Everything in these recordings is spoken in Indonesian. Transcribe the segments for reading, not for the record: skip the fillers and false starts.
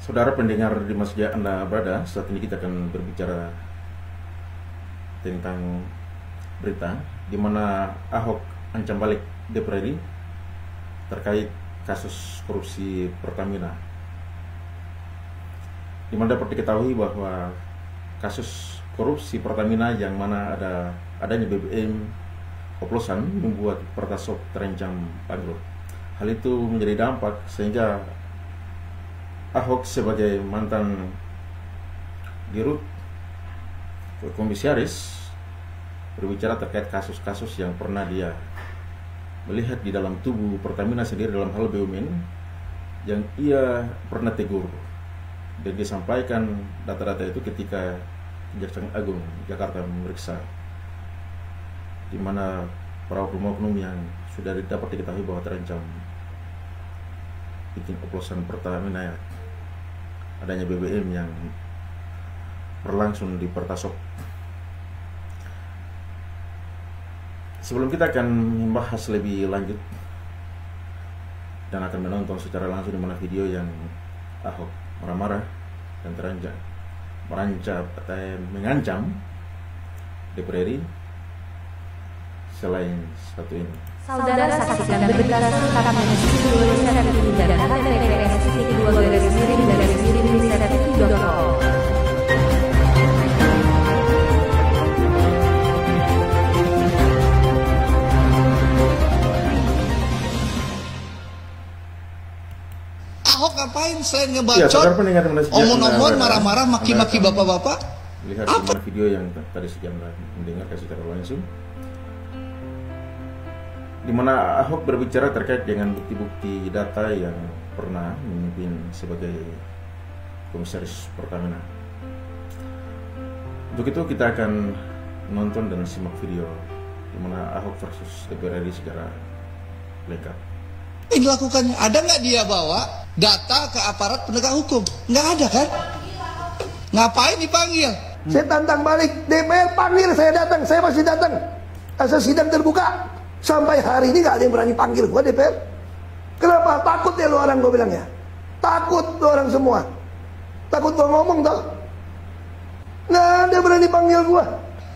Saudara pendengar di masjid Anda berada, saat ini kita akan berbicara tentang berita di mana Ahok ancam balik DPR terkait kasus korupsi Pertamina. Di mana dapat diketahui bahwa kasus korupsi Pertamina yang mana adanya BBM oplosan membuat Pertasop terancam bangkrut. Hal itu menjadi dampak sehingga Ahok sebagai mantan dirut komisaris berbicara terkait kasus-kasus yang pernah dia melihat di dalam tubuh Pertamina sendiri dalam hal BUMN yang ia pernah tegur, dan disampaikan data-data itu ketika Kejaksaan Agung Jakarta memeriksa, di mana para oknum-oknum yang sudah dapat diketahui bahwa terancam bikin oplosan Pertamina, adanya BBM yang berlangsung di Pertasop. Sebelum kita akan membahas lebih lanjut dan akan menonton secara langsung di mana video yang Ahok marah-marah dan mengancam DPR selain satu ini. Saudara saksikan berita selengkapnya di studio dan https://2.miring-miring-miring.com. Ahok ngapain selain ngebacot, omong-omong, marah-marah, maki-maki bapak-bapak? Lihat apa video yang tadi sekian mendengar kasih secara langsung, di mana Ahok berbicara terkait dengan bukti-bukti data yang pernah memimpin sebagai komisaris Pertamina. Untuk itu kita akan menonton dan simak video di mana Ahok versus DPR secara lengkap. Ini lakukannya, ada nggak dia bawa data ke aparat penegak hukum? Nggak ada kan? Ngapain dipanggil? Saya tantang balik, DPR panggil saya datang, saya masih datang. Asal sidang terbuka. Sampai hari ini gak ada yang berani panggil gua DPR. Kenapa? Takut ya lu orang, gua bilangnya. Takut lu orang semua. Takut gua ngomong tau. Nggak ada berani panggil gua.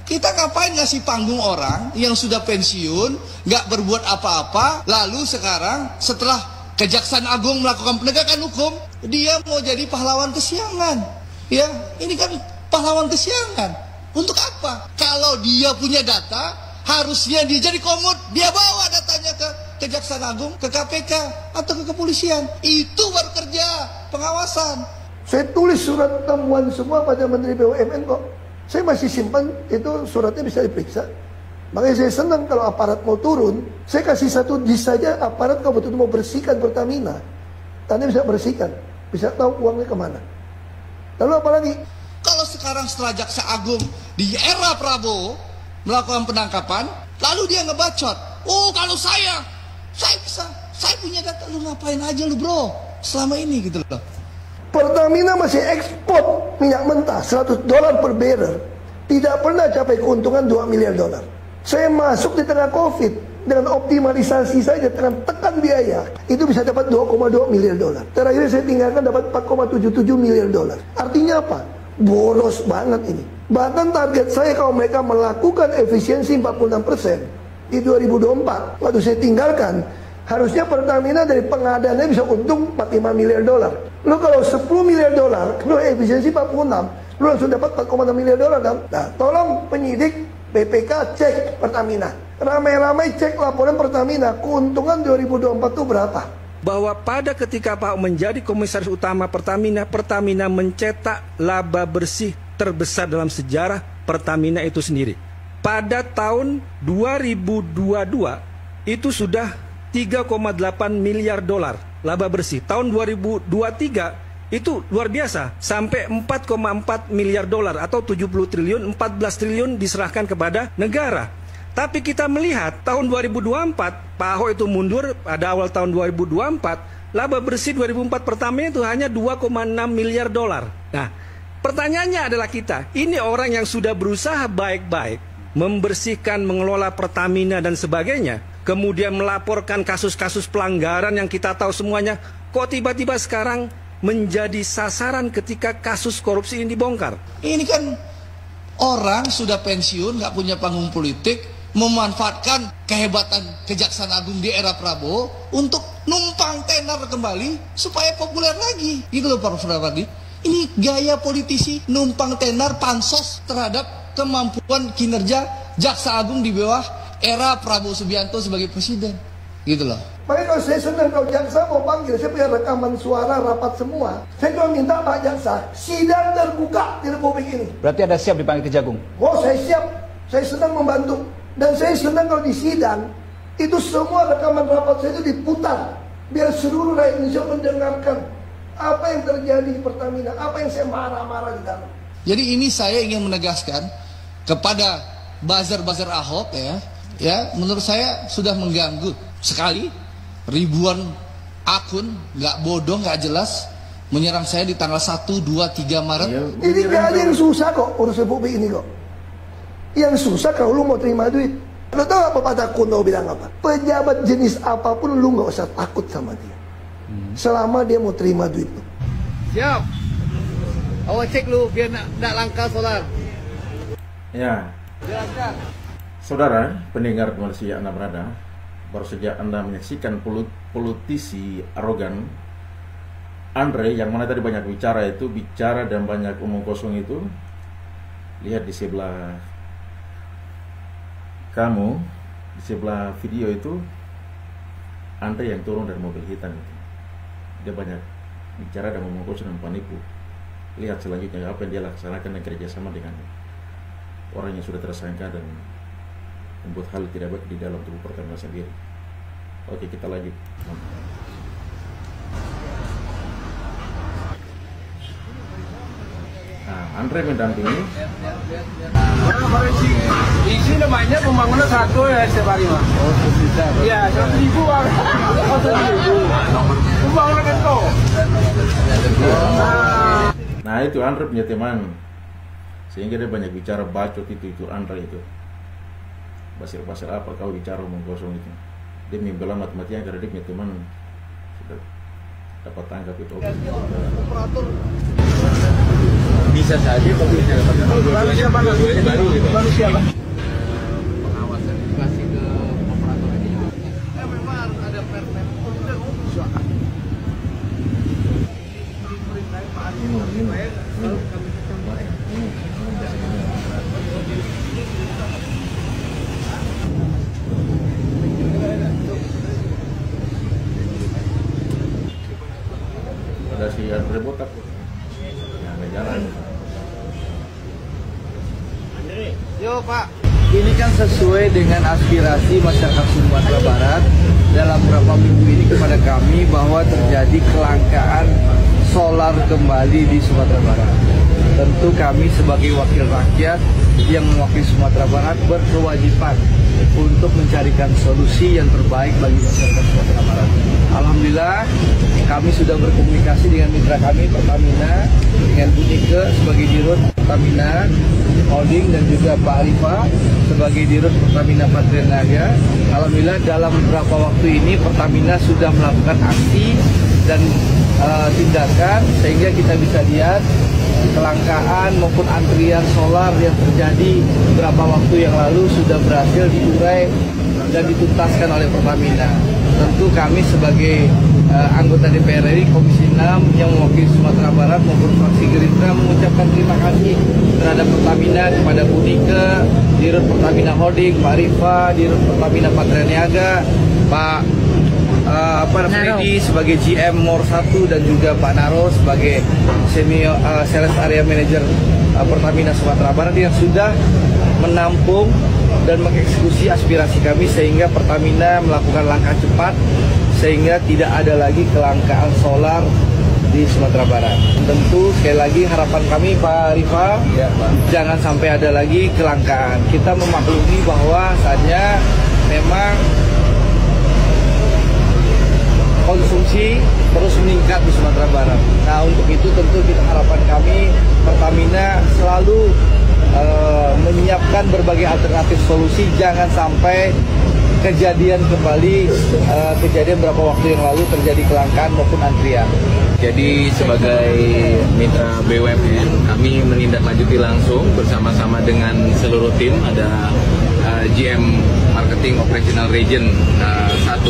Kita ngapain ngasih panggung orang yang sudah pensiun, gak berbuat apa-apa, lalu sekarang setelah Kejaksaan Agung melakukan penegakan hukum, dia mau jadi pahlawan kesiangan. Ya, ini kan pahlawan kesiangan. Untuk apa? Kalau dia punya data, harusnya dia jadi komut, dia bawa datanya ke Kejaksaan Agung, ke KPK, atau ke kepolisian. Itu baru kerja pengawasan. Saya tulis surat temuan semua pada Menteri BUMN kok. Saya masih simpan, itu suratnya bisa diperiksa. Makanya saya senang kalau aparat mau turun, saya kasih satu disk saja, aparat kalau betul-betul mau bersihkan Pertamina. Tadi bisa bersihkan, bisa tahu uangnya kemana. Lalu apa lagi? Kalau sekarang setelah Jaksa Agung di era Prabowo melakukan penangkapan, lalu dia ngebacot. Oh, kalau saya bisa, saya punya data. Lu ngapain aja lu bro, selama ini gitu loh. Pertamina masih ekspor minyak mentah $100 per barrel. Tidak pernah capai keuntungan $2 miliar. Saya masuk di tengah Covid, dengan optimalisasi saja, dengan tekan biaya, itu bisa dapat $2,2 miliar. Terakhir saya tinggalkan dapat $4,77 miliar. Artinya apa? Boros banget ini. Bahkan target saya kalau mereka melakukan efisiensi 46% di 2024, waktu saya tinggalkan, harusnya Pertamina dari pengadaannya bisa untung $45 miliar. Lo kalau $10 miliar, lo efisiensi 46, lo langsung dapat $4,6 miliar kan? Nah, tolong penyidik BPK cek Pertamina. Ramai-ramai cek laporan Pertamina, keuntungan 2024 itu berapa? Bahwa pada ketika Pak menjadi komisaris utama Pertamina, Pertamina mencetak laba bersih terbesar dalam sejarah Pertamina itu sendiri. Pada tahun 2022 itu sudah $3,8 miliar laba bersih. Tahun 2023 itu luar biasa, sampai $4,4 miliar atau 70 triliun, 14 triliun diserahkan kepada negara. Tapi kita melihat tahun 2024, Pak Ahok itu mundur pada awal tahun 2024, laba bersih 2004 Pertamina itu hanya $2,6 miliar. Nah, pertanyaannya adalah ini orang yang sudah berusaha baik-baik membersihkan, mengelola Pertamina dan sebagainya, kemudian melaporkan kasus-kasus pelanggaran yang kita tahu semuanya, kok tiba-tiba sekarang menjadi sasaran ketika kasus korupsi ini dibongkar. Ini kan orang sudah pensiun, nggak punya panggung politik, memanfaatkan kehebatan Kejaksaan Agung di era Prabowo untuk numpang tenar kembali supaya populer lagi. Gitu loh Pak Fadli. Ini gaya politisi numpang tenar pansos terhadap kemampuan kinerja Jaksa Agung di bawah era Prabowo Subianto sebagai presiden. Gitu loh. Makanya kalau saya senang kalau jaksa mau panggil, saya punya rekaman suara rapat semua. Saya cuma minta Pak Jaksa, sidang terbuka di Republik ini. Berarti ada siap dipanggil ke Jagung? Oh, saya siap. Saya senang membantu. Dan saya senang kalau di sidang, itu semua rekaman rapat saya itu diputar. Biar seluruh rakyat Indonesia mendengarkan apa yang terjadi di Pertamina, apa yang saya marah-marah di dalam. Jadi ini saya ingin menegaskan kepada buzzer-buzzer Ahok ya, menurut saya sudah mengganggu sekali. Ribuan akun nggak bodoh, nggak jelas menyerang saya di tanggal 1, 2, 3 Maret. Ini gak ada yang susah kok urus Republik ini kok. Yang susah kalau lu mau terima duit. Lu tahu apa patah kuno bilang apa? Pejabat jenis apapun lu nggak usah takut sama dia. Selama dia mau terima duit lu. Siap. Awak cek lu biar nak langka solar. Ya. Jelaskan. Saudara pendengar Malaysia Anda berada, baru saja Anda menyaksikan politisi arogan Andre yang mana tadi banyak bicara dan banyak omong kosong itu. Lihat di sebelah kamu, di sebelah video itu Andre yang turun dari mobil hitam itu. Dia banyak bicara dan omong kosong dan penipu. Lihat selanjutnya apa yang dia laksanakan dan kerjasama dengan orang yang sudah tersangka dan membuat hal tidak baik di dalam tubuh Pertamina sendiri. Oke, kita lanjut. Nah, Andre mendampingi. Isi namanya pembangunan satu ya setiap hari, Mas. Oh, susah. Iya, 100.000 Bang. 100.000. Pembangunan itu. Nah, itu Andre punya teman. Sehingga dia banyak bicara bacot itu Andre itu. Basir-basir apa kau bicara omong kosong itu. Dia membela mati-matian karena dia punya teman sudah dapat tangkap itu. Bisa saja kalau bisa baru gitu. Pengawasan dikasih ke operator ini juga. Memang ada permen. Ada si Andre botak. Nah, nggak jalan. Yo Pak. Ini kan sesuai dengan aspirasi masyarakat Sumatera Barat dalam beberapa minggu ini kepada kami bahwa terjadi kelangkaan solar kembali di Sumatera Barat. Tentu kami sebagai wakil rakyat yang mewakili Sumatera Barat berkewajiban untuk mencarikan solusi yang terbaik bagi masyarakat Sumatera Barat. Alhamdulillah kami sudah berkomunikasi dengan mitra kami Pertamina, dengan Bu Nike sebagai Dirut Pertamina Holding dan juga Pak Arifa sebagai Dirut Pertamina Patraniaga. Alhamdulillah dalam beberapa waktu ini Pertamina sudah melakukan aksi dan tindakan sehingga kita bisa lihat kelangkaan maupun antrian solar yang terjadi beberapa waktu yang lalu sudah berhasil diurai dan dituntaskan oleh Pertamina. Tentu kami sebagai anggota DPR RI Komisi 6 yang mewakili Sumatera Barat maupun fraksi Gerindra mengucapkan terima kasih terhadap Pertamina, kepada Bu Nike, Dirut Pertamina Holding, Pak Rifa, Dirut Pertamina Patraniaga, Pak Freddy sebagai GM Mor 1 dan juga Pak Naro sebagai senior sales area manager Pertamina Sumatera Barat yang sudah menampung dan mengeksekusi aspirasi kami sehingga Pertamina melakukan langkah cepat sehingga tidak ada lagi kelangkaan solar di Sumatera Barat. Tentu sekali lagi harapan kami Pak Rifa jangan sampai ada lagi kelangkaan. Kita memaklumi bahwa saatnya memang konsumsi terus meningkat di Sumatera Barat. Nah, untuk itu tentu kita harapan kami Pertamina selalu menyiapkan berbagai alternatif solusi, jangan sampai kejadian kembali kejadian beberapa waktu yang lalu terjadi kelangkaan maupun antrian. Jadi sebagai mitra BUMN, kami menindaklanjuti langsung bersama-sama dengan seluruh tim, ada GM Marketing Operational Region 1,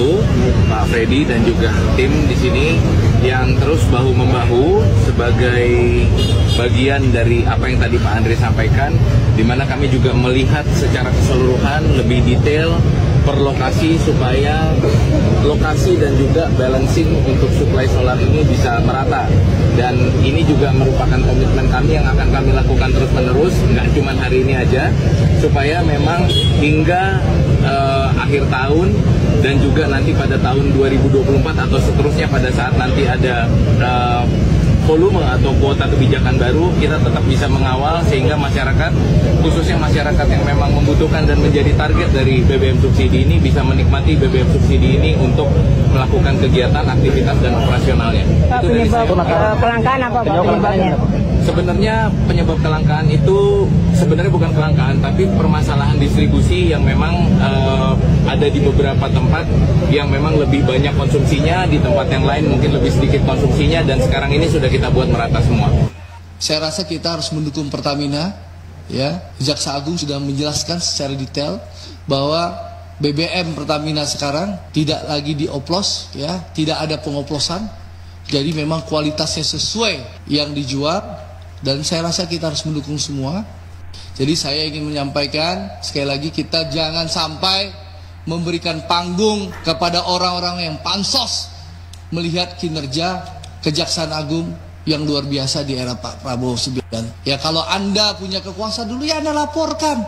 Pak Freddy, dan juga tim di sini yang terus bahu-membahu sebagai bagian dari apa yang tadi Pak Andre sampaikan, di mana kami juga melihat secara keseluruhan lebih detail per lokasi supaya lokasi dan juga balancing untuk supply solar ini bisa merata. Dan ini juga merupakan komitmen kami yang akan kami lakukan terus-menerus, nggak cuma hari ini aja, supaya memang hingga akhir tahun dan juga nanti pada tahun 2024 atau seterusnya pada saat nanti ada volume atau kuota kebijakan baru, kita tetap bisa mengawal sehingga masyarakat, khususnya masyarakat yang memang membutuhkan dan menjadi target dari BBM subsidi ini, bisa menikmati BBM subsidi ini untuk melakukan kegiatan, aktivitas, dan operasionalnya. Pak, penyebab kelangkaan apa Pak penyebabnya? Sebenarnya penyebab kelangkaan itu sebenarnya bukan kelangkaan, tapi permasalahan distribusi yang memang ada di beberapa tempat yang memang lebih banyak konsumsinya, di tempat yang lain mungkin lebih sedikit konsumsinya, dan sekarang ini sudah kita buat merata semua. Saya rasa kita harus mendukung Pertamina, ya. Jaksa Agung sudah menjelaskan secara detail bahwa BBM Pertamina sekarang tidak lagi dioplos, ya, tidak ada pengoplosan. Jadi memang kualitasnya sesuai yang dijual. Dan saya rasa kita harus mendukung semua. Jadi saya ingin menyampaikan sekali lagi, kita jangan sampai memberikan panggung kepada orang-orang yang pansos melihat kinerja Kejaksaan Agung yang luar biasa di era Pak Prabowo Subianto. Ya, kalau Anda punya kekuasaan dulu, ya Anda laporkan.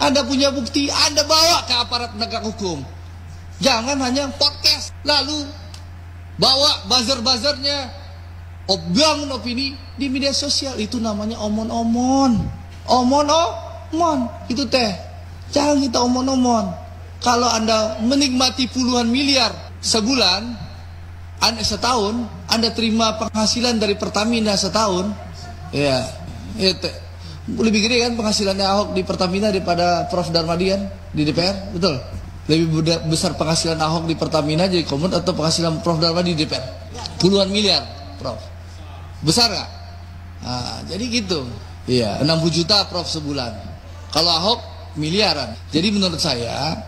Anda punya bukti, Anda bawa ke aparat penegak hukum. Jangan hanya podcast lalu bawa buzzer-buzzernya, bangun opini di media sosial. Itu namanya omon-omon. Omon-omon itu teh. Jangan kita omon-omon. Kalau Anda menikmati puluhan miliar sebulan, Anda setahun, Anda terima penghasilan dari Pertamina setahun, ya, lebih gede kan penghasilannya Ahok di Pertamina daripada Prof. Darmadian di DPR, betul? Lebih besar penghasilan Ahok di Pertamina jadi Komod atau penghasilan Prof. Darmadi di DPR? Puluhan miliar, Prof. Besar nggak? Nah, jadi gitu. Iya, 60 juta Prof sebulan. Kalau Ahok miliaran. Jadi menurut saya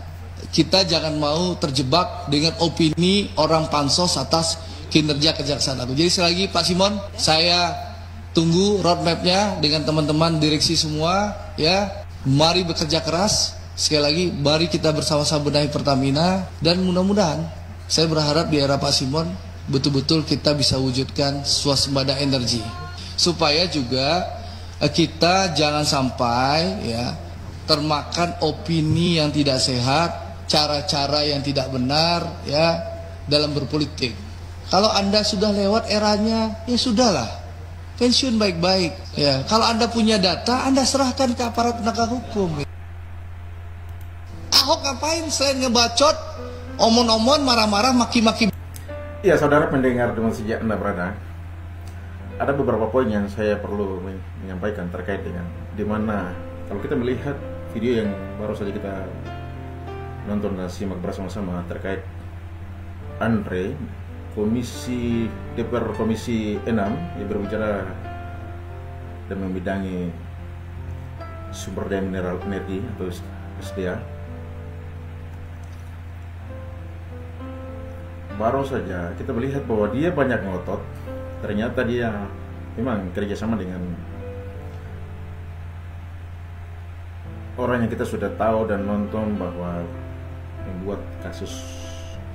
kita jangan mau terjebak dengan opini orang pansos atas kinerja Kejaksaan Agung. Jadi sekali lagi Pak Simon, saya tunggu roadmapnya dengan teman-teman direksi semua, ya. Mari bekerja keras. Sekali lagi, mari kita bersama-sama benahi Pertamina, dan mudah-mudahan saya berharap di era Pak Simon betul-betul kita bisa wujudkan swasembada energi, supaya juga kita jangan sampai, ya, termakan opini yang tidak sehat, cara-cara yang tidak benar, ya, dalam berpolitik. Kalau Anda sudah lewat eranya, ya sudahlah, pensiun baik-baik, ya. Kalau Anda punya data, Anda serahkan ke aparat penegak hukum. Ahok ngapain selain ngebacot, omon-omon, marah-marah, maki-maki? Iya, saudara pendengar dengan sejak Anda berada, ada beberapa poin yang saya perlu menyampaikan terkait dengan dimana kalau kita melihat video yang baru saja kita nonton dan simak bersama-sama terkait Andre, Komisi DPR Komisi 6 yang berbicara dan membidangi sumber daya mineral energi atau SDA. Baru saja kita melihat bahwa dia banyak ngotot. Ternyata dia memang kerjasama dengan orang yang kita sudah tahu dan nonton bahwa membuat kasus,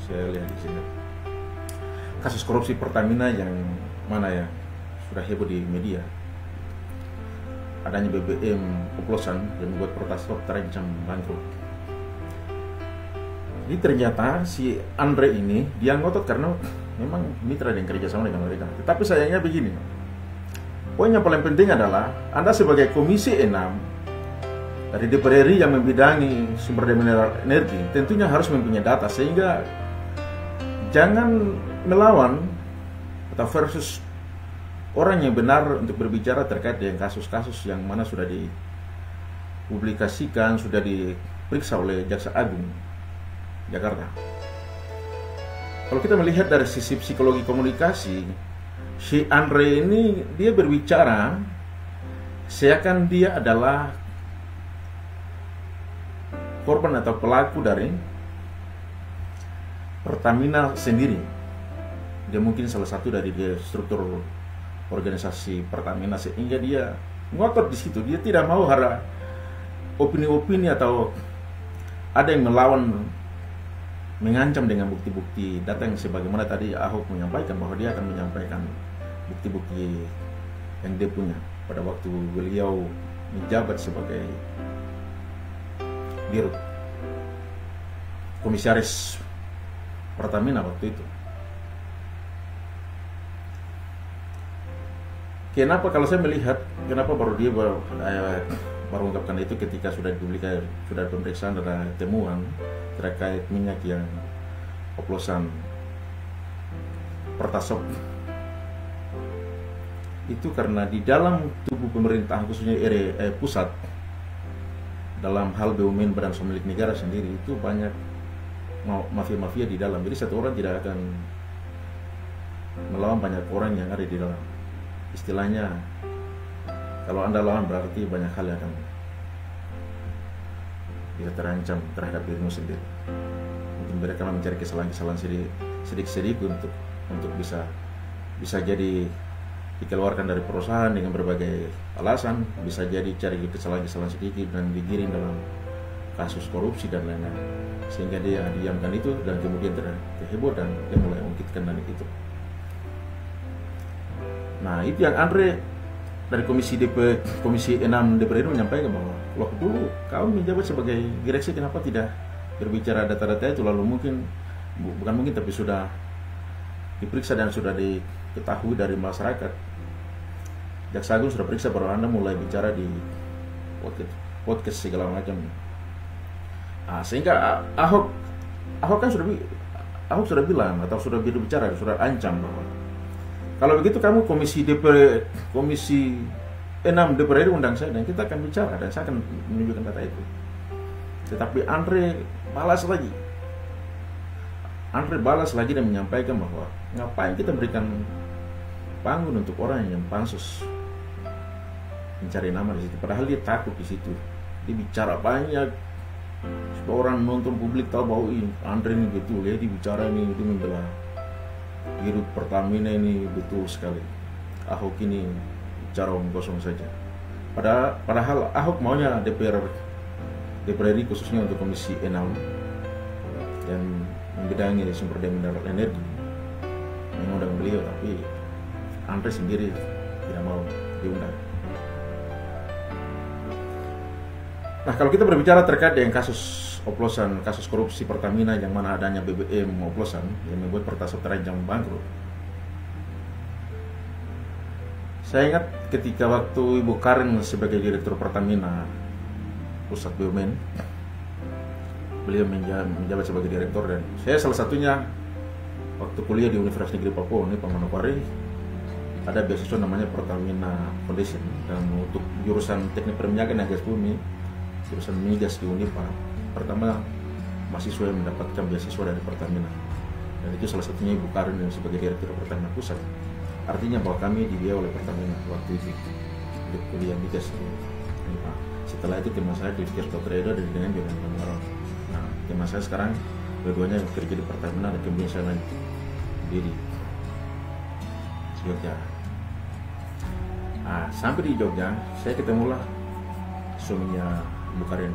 saya lihat di sini, kasus korupsi Pertamina yang mana ya sudah heboh di media. Adanya BBM oplosan yang membuat Pertasop terancam bangkrut. Jadi ternyata si Andre ini dia ngotot karena memang mitra yang kerjasama dengan mereka. Tetapi sayangnya begini, poin yang paling penting adalah Anda sebagai Komisi 6 dari DPR RI yang membidangi sumber daya mineral energi tentunya harus mempunyai data, sehingga jangan melawan atau versus orang yang benar untuk berbicara terkait dengan kasus-kasus yang mana sudah dipublikasikan, sudah diperiksa oleh Jaksa Agung Jakarta. Kalau kita melihat dari sisi psikologi komunikasi, si Andre ini dia berbicara seakan dia adalah korban atau pelaku dari Pertamina sendiri. Dia mungkin salah satu dari struktur organisasi Pertamina, sehingga dia ngotot di situ. Dia tidak mau ada opini-opini atau ada yang melawan, mengancam dengan bukti-bukti data yang sebagaimana tadi Ahok menyampaikan bahwa dia akan menyampaikan bukti-bukti yang dia punya pada waktu beliau menjabat sebagai Dirut Komisaris Pertamina waktu itu. Kenapa kalau saya melihat, kenapa baru dia baru ungkapkan itu ketika sudah dipublikasi, sudah pemeriksaan ada temuan terkait minyak yang oplosan Pertasop. Itu karena di dalam tubuh pemerintahan khususnya pusat, dalam hal BUMN badan usaha milik negara sendiri itu banyak mafia-mafia di dalam. Jadi satu orang tidak akan melawan banyak orang yang ada di dalam. Istilahnya, kalau Anda lawan berarti banyak hal yang akan bisa terancam terhadap dirimu sendiri. Mungkin mereka mencari kesalahan-kesalahan sedikit-sedikit untuk bisa jadi dikeluarkan dari perusahaan dengan berbagai alasan, bisa jadi cari kesalahan-kesalahan sedikit dan digiring dalam kasus korupsi dan lain-lain, sehingga dia diamkan itu dan kemudian terheboh dan dia mulai mengungkitkan dan itu. Nah, itu yang Andre dari Komisi 6 DPR itu menyampaikan bahwa loh, dulu kau menjabat sebagai direksi, kenapa tidak berbicara data-data itu, lalu bukan mungkin tapi sudah diperiksa dan sudah diketahui dari masyarakat. Jaksa Agung sudah periksa, baru Anda mulai bicara di podcast segala macam. Nah, sehingga Ahok kan sudah bilang atau sudah berbicara, sudah ancam bahwa kalau begitu kamu Komisi 6 DPR undang saya dan kita akan bicara dan saya akan menunjukkan data itu. Tetapi Andre balas lagi dan menyampaikan bahwa ngapain kita berikan panggung untuk orang yang pansus mencari nama di situ, padahal dia takut di situ. Dia bicara banyak supaya orang nonton, publik tahu bahwa Andre ini betul ya, dia bicara ini, dia membela Dirut Pertamina ini betul sekali. Ahok ini bicara omong kosong saja. Padahal Ahok maunya DPR RI khususnya untuk Komisi 6 yang membidangi sumber daya mineral energi mengundang beliau, tapi Andre sendiri tidak mau diundang. Nah, kalau kita berbicara terkait dengan kasus korupsi Pertamina yang mana adanya BBM oplosan yang membuat Pertasop terancam bangkrut. Saya ingat ketika waktu Ibu Karen sebagai Direktur Pertamina Pusat BUMN, beliau menjabat sebagai direktur, dan saya salah satunya waktu kuliah di Universitas Negeri Papua ini Manokwari, ada beasiswa namanya Pertamina Foundation, dan untuk jurusan Teknik Perminyakan dan Gas Bumi, jurusan migas di Unipa, pertama mahasiswa yang mendapatkan beasiswa dari Pertamina, dan itu salah satunya Ibu Karen yang sebagai Direktur Pertamina Pusat. Artinya bahwa kami dibiayai oleh Pertamina waktu itu untuk kuliah migas di Unipa. Setelah itu teman saya Cliff Dr. Edo dari dengan Jonan Mengarang. Nah, teman saya sekarang dua-duanya bekerja di Pertamina dan kemudian saya lanjut di Jogja. Nah, sampai di Jogja saya ketemulah suaminya Ibu Karen,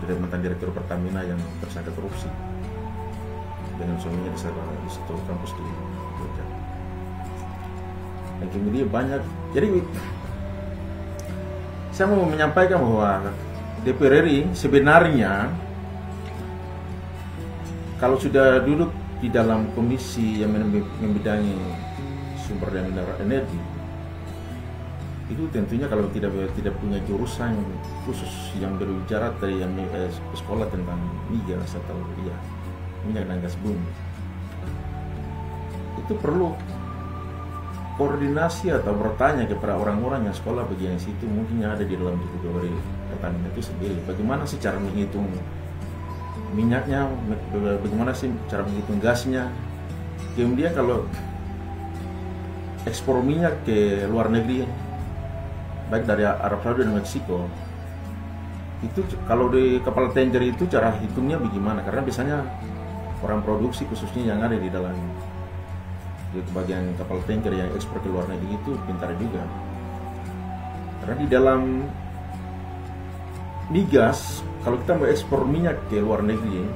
dari mantan Direktur Pertamina yang tersangka korupsi, dengan suaminya di satu kampus di Jogja. Dan kemudian banyak, jadi saya mau menyampaikan bahwa DPR RI sebenarnya kalau sudah duduk di dalam komisi yang membidangi sumber daya mineral energi, itu tentunya kalau tidak punya jurusan khusus yang berbicara dari yang sekolah tentang migas atau minyak dan gas bumi, itu perlu koordinasi atau bertanya kepada orang-orang yang sekolah bagian situ, mungkin yang ada di dalam tubuh dari Pertamina itu sendiri. Bagaimana sih cara menghitung minyaknya, bagaimana sih cara menghitung gasnya. Kemudian kalau ekspor minyak ke luar negeri, baik dari Arab Saudi dan Meksiko, itu kalau di kapal tanker itu cara hitungnya bagaimana? Karena biasanya orang produksi khususnya yang ada di dalam di bagian kapal tanker yang ekspor ke luar negeri itu pintar juga. Karena di dalam migas, kalau kita mau ekspor minyak ke luar negeri,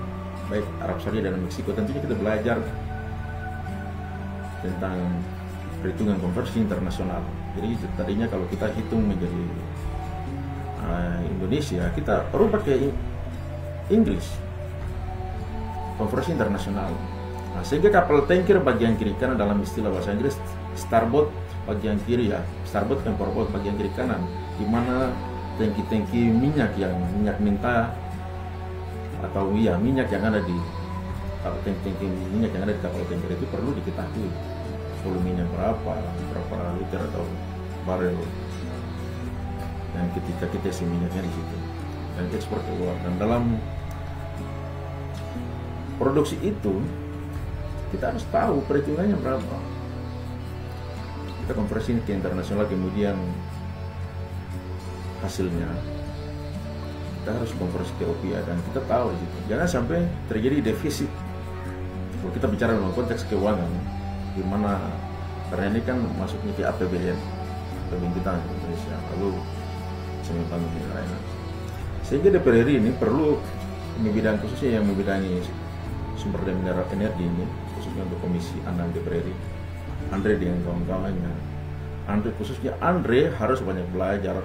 baik Arab Saudi dan Meksiko, tentunya kita belajar tentang perhitungan konversi internasional. Jadi tadinya kalau kita hitung menjadi Indonesia, kita rubah ke Inggris, konversi internasional. Nah, sehingga kapal tanker bagian kiri kanan dalam istilah bahasa Inggris starboard bagian kiri ya, starboard dan forward bagian kiri kanan, di mana tangki-tangki minyak mentah atau minyak yang ada di tangki minyak yang ada di kapal tanker itu perlu diketahui volumenya berapa liter atau barel, dan ketika kita isi minyaknya di situ dan ekspor keluar. Dan dalam produksi itu kita harus tahu perhitungannya berapa. Kita konversi ke internasional, kemudian hasilnya kita harus konversi ke rupiah, dan kita tahu di situ jangan sampai terjadi defisit. Kalau kita bicara dalam konteks keuangan, di mana karena ini kan masuknya ke APBN kita di Indonesia, lalu semi-bank negara lain. Sehingga DPR RI ini perlu bidang khususnya yang membidangi sumber daya mineral energi ini, khususnya untuk Komisi 6 DPR RI, Andre dengan kawan-kawannya. Andre harus banyak belajar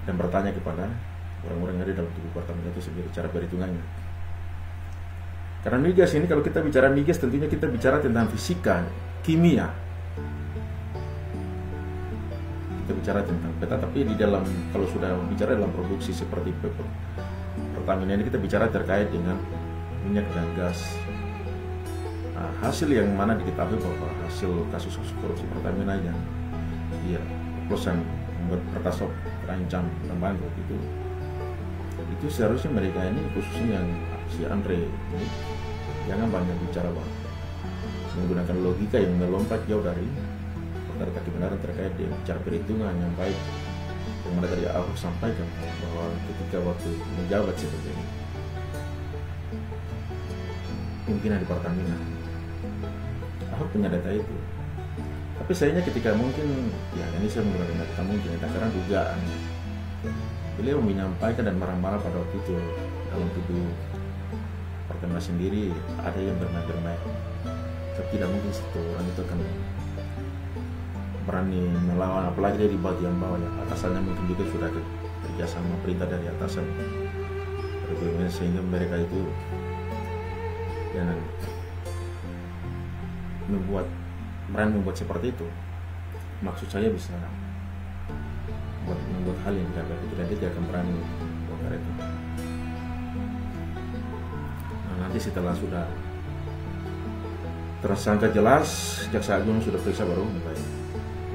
dan bertanya kepada orang-orang yang ada dalam tubuh Pertamina itu sendiri cara perhitungannya. Karena migas ini, kalau kita bicara migas, tentunya kita bicara tentang fisika, kimia. Kita bicara tentang peta, tapi di dalam, kalau sudah bicara dalam produksi seperti Pertamina ini, kita bicara terkait dengan minyak dan gas. Nah, hasil yang mana diketahui bahwa hasil kasus korupsi Pertamina yang oplosan membuat Pertasop terancam dan bangkrut itu seharusnya mereka ini, khususnya yang si Andre ini, jangan banyak bicara menggunakan logika yang melompat jauh dari perkara kebenaran terkait dengan cara perhitungan yang baik yang mana tadi Ahok sampaikan bahwa ketika waktu menjabat seperti ini pimpinan di Pertamina, Ahok punya data itu. Tapi sayangnya ketika mungkin ini saya menggunakan data mungkin karena dugaan beliau menyampaikan dan marah-marah pada waktu itu dalam tubuh Pertamina sendiri ada yang bermain-bermain. Tapi tidak mungkin satu orang itu akan berani melawan, apalagi dia di bagian bawah ya. Atasannya mungkin juga sudah kerja sama perintah dari atasan BUMN, sehingga mereka itu jangan membuat seperti itu. Maksud saya bisa membuat hal yang tidak baik itu, dan dia tidak akan berani bongkar itu. Nah, nanti setelah sudah tersangka jelas, Jaksa Agung sudah periksa baru mulai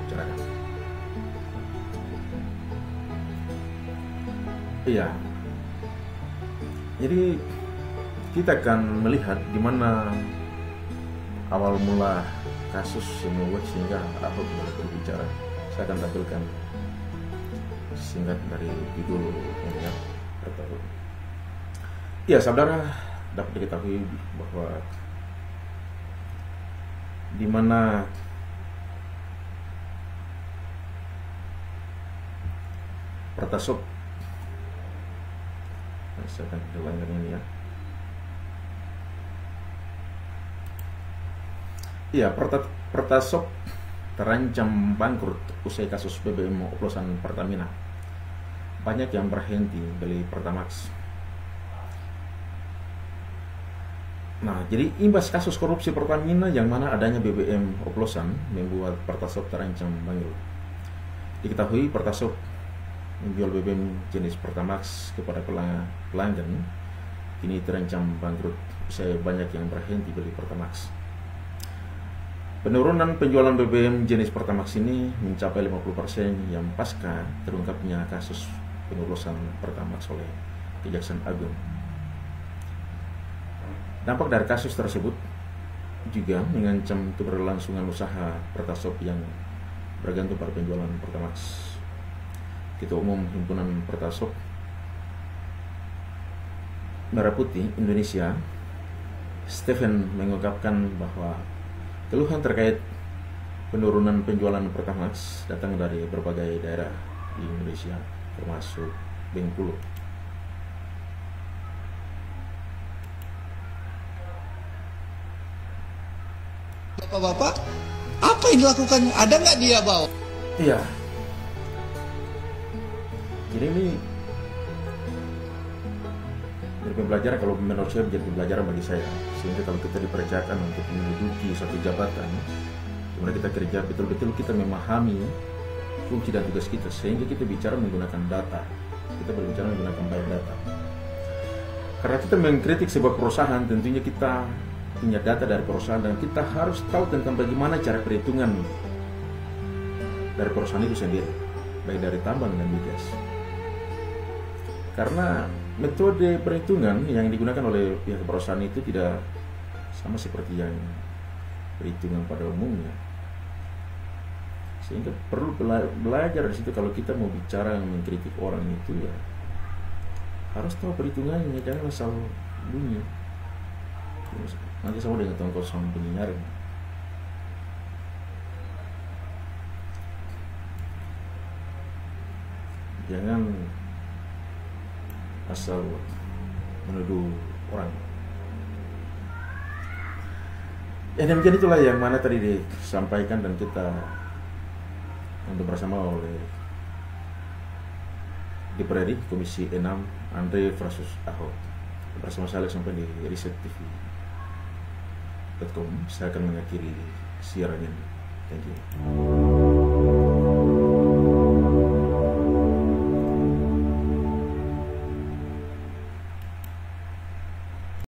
bicarakan. Iya. Jadi kita akan melihat di mana awal mula kasus yang membuat sehingga Ahok mulai berbicara. Saya akan tampilkan singkat dari judul yang terbaru. Ya, saudara dapat diketahui bahwa di mana Pertasop, saya akan hilangkan ini ya. Iya, Pertasop terancam bangkrut usai kasus BBM oplosan Pertamina. Banyak yang berhenti beli Pertamax. Nah, jadi imbas kasus korupsi Pertamina yang mana adanya BBM oplosan membuat Pertasop terancam bangkrut. Diketahui Pertasop menjual BBM jenis Pertamax kepada pelanggan, kini terancam bangkrut usai banyak yang berhenti beli Pertamax. Penurunan penjualan BBM jenis Pertamax ini mencapai 50% yang pasca terungkapnya kasus pengoplosan Pertamax oleh Kejaksaan Agung. Dampak dari kasus tersebut juga mengancam keberlangsungan usaha Pertasop yang bergantung pada penjualan Pertamax. Ketua Umum Himpunan Pertasop Merah Putih Indonesia, Stephen, mengungkapkan bahwa keluhan terkait penurunan penjualan Pertamax datang dari berbagai daerah di Indonesia, termasuk Bengkulu. Bapak-bapak, apa yang dilakukan? Ada nggak dia bawa? Iya. Jadi ini jadi pembelajaran, kalau menurut saya menjadi pembelajaran bagi saya. Sehingga kalau kita dipercayakan untuk menduduki satu jabatan, kemudian kita kerja betul-betul kita memahami fungsi dan tugas kita, sehingga kita bicara menggunakan data. Kita berbicara menggunakan biodata. Karena kita mengkritik sebuah perusahaan, tentunya kita punya data dari perusahaan dan kita harus tahu tentang bagaimana cara perhitungan dari perusahaan itu sendiri, baik dari tambang dan migas. Karena metode perhitungan yang digunakan oleh pihak perusahaan itu tidak sama seperti yang perhitungan pada umumnya. Sehingga perlu belajar di situ. Kalau kita mau bicara mengkritik orang itu, ya harus tahu perhitungannya, jangan asal bunyi. Nanti sama dengan tongkol sama penyiar. Jangan asal menuduh orang. Ya, demikian itulah yang mana tadi disampaikan dan kita untuk bersama oleh DPR RI Komisi 6 Andre versus Ahok. Bersama saya sampai di risettv.com. Saya akan mengakhiri siaran ini. Thank you.